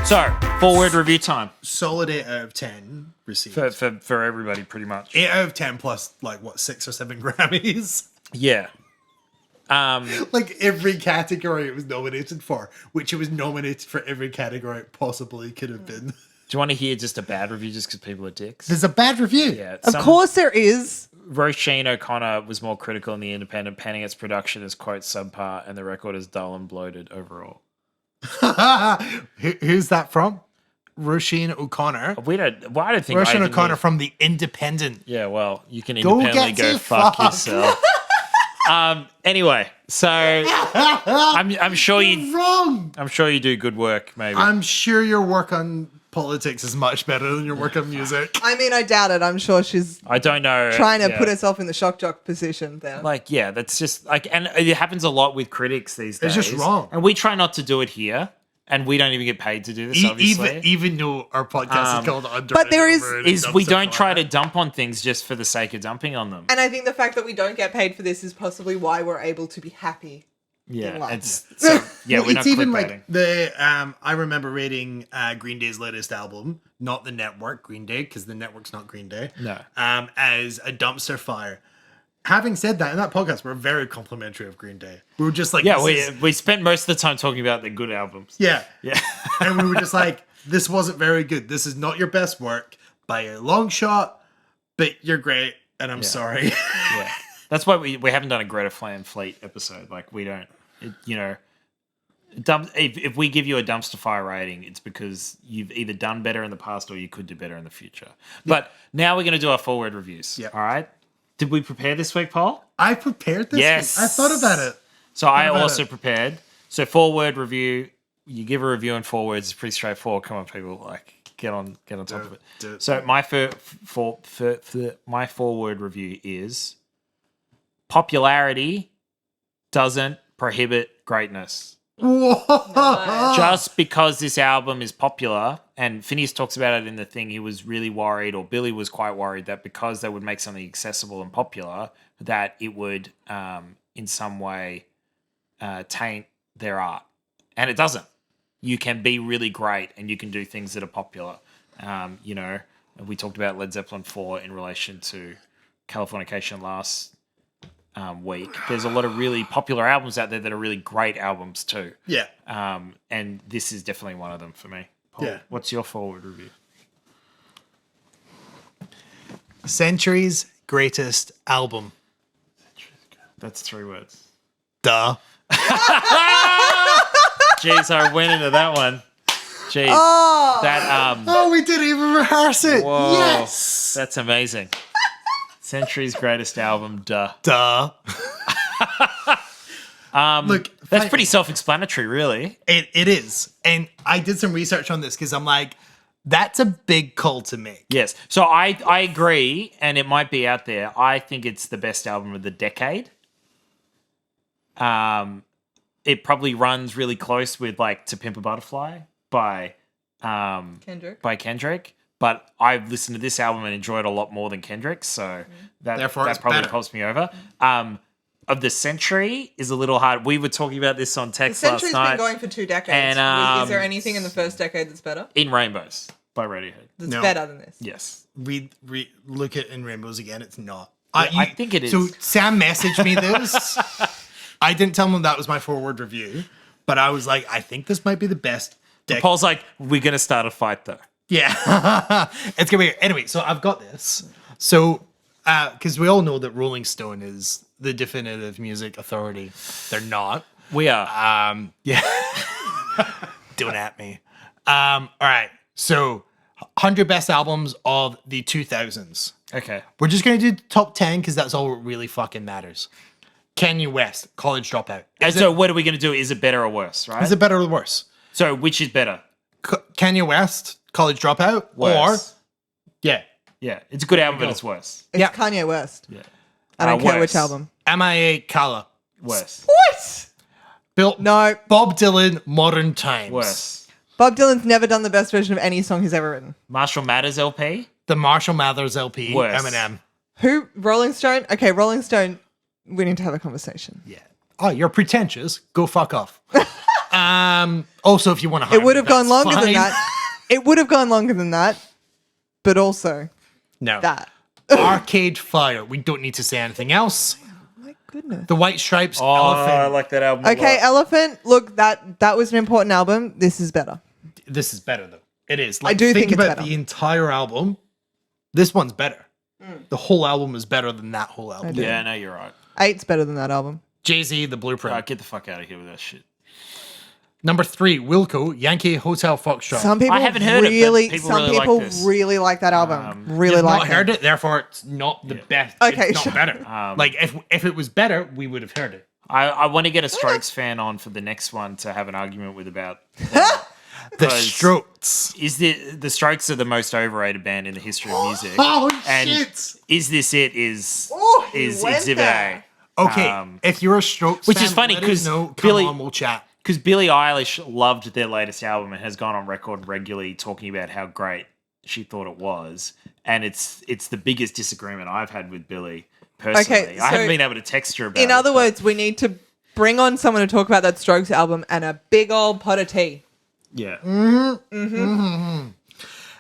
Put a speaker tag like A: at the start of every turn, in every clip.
A: So, forward review time
B: Solid 8 out of 10 received.
A: for everybody, pretty much.
B: 8 out of 10 plus, 6 or 7 Grammys.
A: Yeah.
B: Every category it was nominated for, which it was nominated for every category it possibly could have been.
A: Do you want to hear just a bad review just because people are dicks?
B: There's a bad review.
A: Yeah.
C: Of course there is.
A: Roisin O'Connor was more critical in The Independent, panning its production as, quote, subpar, and the record is dull and bloated overall.
B: Who's that from? Roisin O'Connor.
A: I don't think
B: Roisin O'Connor from The Independent.
A: Yeah, well, you can
B: Go
A: independently
B: get
A: go
B: to
A: fuck
B: fuck.
A: yourself. Anyway, so I'm sure you
B: Wrong.
A: I'm sure you do good work, maybe.
B: I'm sure your work on politics is much better than your work on music.
C: I mean, I doubt it. I'm sure she's
A: I don't know.
C: trying to
A: yeah.
C: put herself in the shock jock position there.
A: That's just and it happens a lot with critics these days.
B: It's just wrong.
A: And we try not to do it here, and we don't even get paid to do this, obviously.
B: Even though our podcast is called Under.
C: But there
A: is we don't try to dump on things just for the sake of dumping on them.
C: And I think the fact that we don't get paid for this is possibly why we're able to be happy.
A: Yeah,
C: Wow.
A: it's so, yeah, we're not
B: it's even
A: clickbaiting.
B: like the I remember rating Green Day's latest album, not the network Green Day, because the network's not Green Day.
A: No.
B: As a dumpster fire. Having said that, in that podcast, we're very complimentary of Green Day. We were just like,
A: Yeah,
B: this is-
A: we spent most of the time talking about the good albums.
B: yeah,
A: Yeah.
B: and we were just like, this wasn't very good. This is not your best work by a long shot, but you're great, and I'm sorry.
A: Yeah. That's why we haven't done a Greta Van Fleet episode. Like, we don't, if we give you a dumpster fire rating, it's because you've either done better in the past or you could do better in the future. But now we're going to do our forward reviews.
B: Yeah.
A: All right? Did we prepare this week, Paul?
B: I prepared this.
A: Yes.
B: I thought about it.
A: So I
B: about
A: also
B: it?
A: prepared. So forward review, you give a review in 4 words. It's pretty straightforward. Come on, people, get on top of it.
B: do it.
A: So my my forward review is popularity doesn't prohibit greatness. Just because this album is popular, and Phineas talks about it in the thing, he was really worried, or Billy was quite worried, that because they would make something accessible and popular, that it would in some way taint their art. And it doesn't. You can be really great and you can do things that are popular. We talked about Led Zeppelin 4 in relation to Californication last week. There's a lot of really popular albums out there that are really great albums too.
B: Yeah.
A: And this is definitely one of them for me. Paul,
B: Yeah.
A: what's your forward review?
B: Century's greatest album.
A: That's 3 words.
B: Duh.
A: Jeez, I went into that one. Jeez.
C: Oh,
A: That
B: Oh, we didn't even rehearse it.
A: whoa.
B: Yes.
A: That's amazing. Century's greatest album, duh.
B: Duh. Look,
A: That's pretty self-explanatory, really.
B: It is. And I did some research on this because I'm like, that's a big call to make.
A: Yes. So I agree, and it might be out there. I think it's the best album of the decade. It probably runs really close with like To Pimp a Butterfly by Kendrick. But I've listened to this album and enjoyed it a lot more than Kendrick's, so
B: Therefore,
A: that
B: it's
A: probably
B: better.
A: helps me over. Of the Century is a little hard. We were talking about this on
C: the
A: text last
C: Century's
A: night.
C: been going for 2 decades.
A: And,
C: Is there anything in the first decade that's better?
A: In Rainbows by Radiohead.
C: That's
B: No.
C: better than this?
A: Yes.
B: Look at In Rainbows again. It's not.
A: I think it is.
B: So Sam messaged me this. I didn't tell him that was my forward review, but I was like, I think this might be the best decade.
A: Paul's like, we're going to start a fight though.
B: Yeah. It's going to be. Anyway, so I've got this. So, because we all know that Rolling Stone is the definitive music authority. They're not.
A: We are.
B: Yeah. Don't at me. All right. So, 100 best albums of the 2000s.
A: Okay.
B: We're just going to do top 10 because that's all that really fucking matters. Kanye West, College Dropout.
A: And so what are we going to do? Is it better or worse, right?
B: Is it better or worse?
A: So which is better?
B: Kanye West, College Dropout,
A: Worse.
B: or yeah,
A: Yeah, it's a good album, but it's worse.
C: It's
B: Yeah.
C: Kanye West.
A: Yeah.
C: I don't care
A: worse.
C: which album.
B: MIA, Kala,
A: Worse.
C: What?
B: Bill,
C: No.
B: Bob Dylan, Modern Times,
A: Worse.
C: Bob Dylan's never done the best version of any song he's ever written.
A: Marshall Mathers LP?
B: the Marshall Mathers LP,
A: Worse.
B: Eminem.
C: Who? Rolling Stone? Okay, Rolling Stone. We need to have a conversation.
B: Yeah. Oh, you're pretentious. Go fuck off. Also, if you want to,
C: It would have gone longer than that. It would have gone longer than that, but also
B: No.
C: that.
B: Arcade Fire. We don't need to say anything else.
C: My goodness.
B: The White Stripes.
A: Oh, I
B: Elephant.
A: like that album. a
C: Okay,
A: lot.
C: Elephant. Look, that was an important album. This is better.
B: This is better though. It is. Like,
C: do think it's
B: about
C: better.
B: the entire album. This one's better. The whole album is better than that whole album.
C: do.
A: Yeah, no, you're right.
C: 8's better than that album.
B: Jay-Z, The Blueprint.
A: Right, get the fuck out of here with that shit.
B: Number 3, Wilco, Yankee Hotel Foxtrot.
C: Some people
A: I haven't heard it, but
C: really,
A: people
C: some
A: really like
C: people
A: this.
C: really like that album. really
B: You've
C: like
B: not heard it, therefore it's not the best.
C: Okay,
B: it's
C: sure.
B: not better. Like if it was better, we would have heard it.
A: I want to get a Strokes fan on for the next one to have an argument with about.
B: The
A: Because-
B: Strokes.
A: Is the Strokes are the most overrated band in the history of music?
B: Oh
A: and
B: shit!
A: Is this it? Is
C: Oh, he
A: is
C: went
A: Exhibit
C: there.
A: A?
B: Okay, if you're a Strokes
A: which
B: fan,
A: is funny
B: let us
A: 'cause
B: know. Come
A: Billy-
B: on, we'll chat.
A: Because Billie Eilish loved their latest album and has gone on record regularly talking about how great she thought it was, and it's the biggest disagreement I've had with Billie personally.
C: Okay,
A: I haven't
C: so
A: been able to text her about
C: In
A: it.
C: other
A: but-
C: words, we need to bring on someone to talk about that Strokes album and a big old pot of tea.
A: yeah.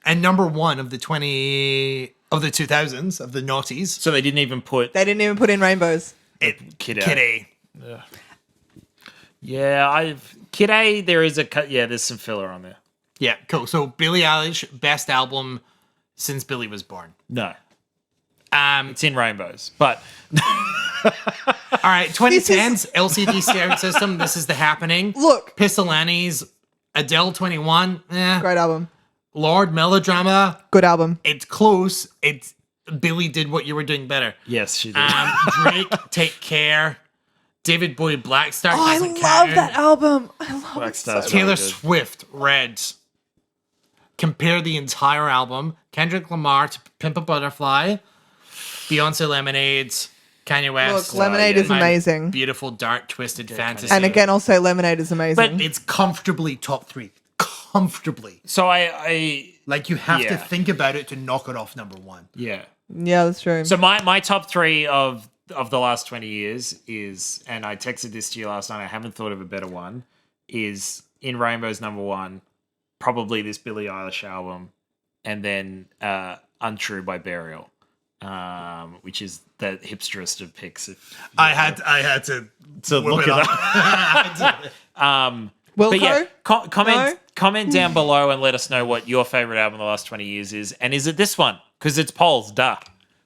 B: And number 1 of the 2000s of the noughties,
A: So they didn't even put
C: They didn't even put in rainbows.
A: Kid A.
B: Kid A.
A: Yeah, Kid A. There is there's some filler on there.
B: Yeah, cool. So Billie Eilish, best album since Billie was born.
A: No,
B: Um,
A: it's in Rainbows, but
B: all right, 2010s LCD Stereo System. This is the happening.
C: Look,
B: Pistol Annie's, Adele 21.
C: great album.
B: Lord Melodrama.
C: Good album.
B: It's close. It's Billie did what you were doing better.
A: yes, she did.
B: Drake, Take Care. David Bowie, Black Star.
C: Oh, I
B: doesn't
C: love
B: count.
C: that album. I love
A: Black
C: it
A: Star's
C: so
A: really
B: Taylor
A: good.
B: Swift, Red. Compare the entire album. Kendrick Lamar to Pimp a Butterfly. Beyonce Lemonade. Kanye West.
C: Look, Lemonade is
B: My
C: amazing.
B: Beautiful, dark, twisted fantasy.
C: And again, also Lemonade is amazing.
B: It's comfortably top 3. Comfortably.
A: So I
B: Like you have to
A: Yeah.
B: think about it to knock it off number 1.
A: yeah.
C: yeah, that's true.
A: So my top 3 of the last 20 years is, and I texted this to you last night, I haven't thought of a better one, is In Rainbows number 1, probably this Billie Eilish album, and then Untrue by Burial, which is the hipsterest of picks.
B: I had to
A: look it up.
C: Wilco?
A: But yeah, comment
C: No?
A: comment down below and let us know what your favorite album of the last 20 years is, and is it this one? Because it's polls, duh.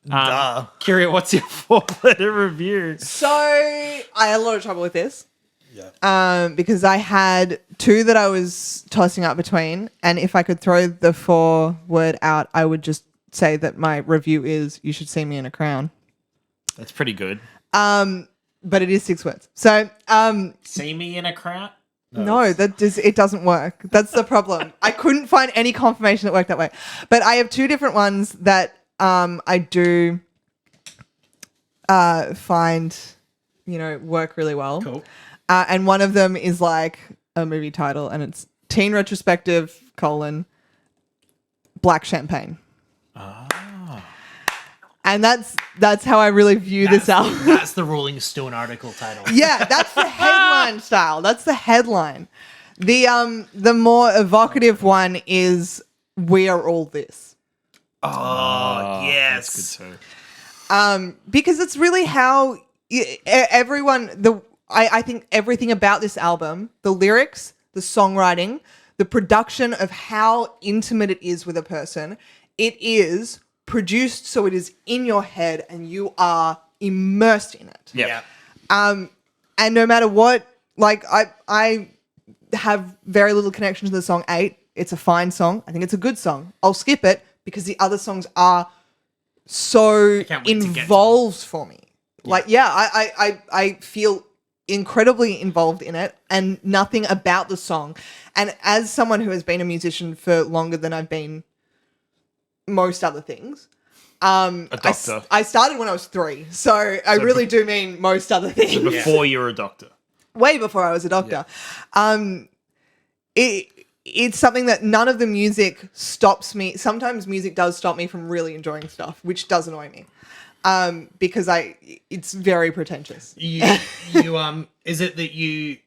B: Duh.
A: Kyria, what's your 4-letter review?
C: So I had a lot of trouble with this. Yeah. Because I had 2 that I was tossing up between, and if I could throw the 4-word out, I would just say that my review is "You should see me in a crown."
A: That's pretty good.
C: But it is 6 words. So
A: See me in a crown?
C: no, it doesn't work. That's the problem. I couldn't find any confirmation that worked that way. But I have 2 different ones that I do find, work really well.
B: Cool.
C: And one of them is like a movie title, and it's Teen Retrospective, Black Champagne. And that's how I really view this album.
B: That's the Rolling Stone article title.
C: Yeah, that's the headline style. That's the headline. The more evocative one is We Are All This.
B: Oh, yes.
A: That's good too.
C: Because it's really how everyone, I think everything about this album, the lyrics, the songwriting, the production of how intimate it is with a person, it is produced so it is in your head and you are immersed in it.
A: Yeah.
C: And no matter what, like I have very little connection to the song 8. It's a fine song. I think it's a good song. I'll skip it because the other songs are so
B: can't wait to get to
C: involved for me. Like, I feel incredibly involved in it, and nothing about the song. And as someone who has been a musician for longer than I've been most other things,
A: A doctor.
C: I started when I was 3, so I really do mean most other things.
A: Before you're a doctor.
C: Way before I was a doctor. It's something that none of the music stops me. Sometimes music does stop me from really enjoying stuff, which does annoy me. Because it's very pretentious.
B: You is it that you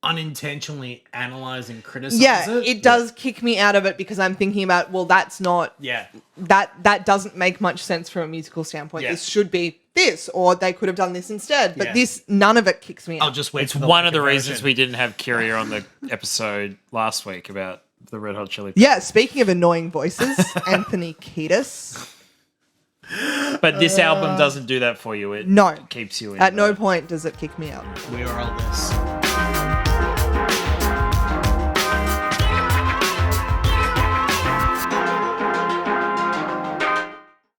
B: unintentionally analyze and criticize
C: Yeah,
B: it.
C: it does kick me out of it because I'm thinking about, well, that's not
B: Yeah.
C: that doesn't make much sense from a musical standpoint.
B: Yeah.
C: This should be this, or they could have done this instead. But
B: Yeah.
C: this, none of it kicks me out.
B: I'll just wait
A: It's
B: for
A: one of the
B: conversion.
A: reasons we didn't have Kyria on the episode last week about the Red Hot Chili Peppers.
C: Yeah, speaking of annoying voices, Anthony Kiedis.
A: But this album doesn't do that for you. It
C: No.
A: keeps you in.
C: At no
A: the-
C: point does it kick me out.
B: We are all this.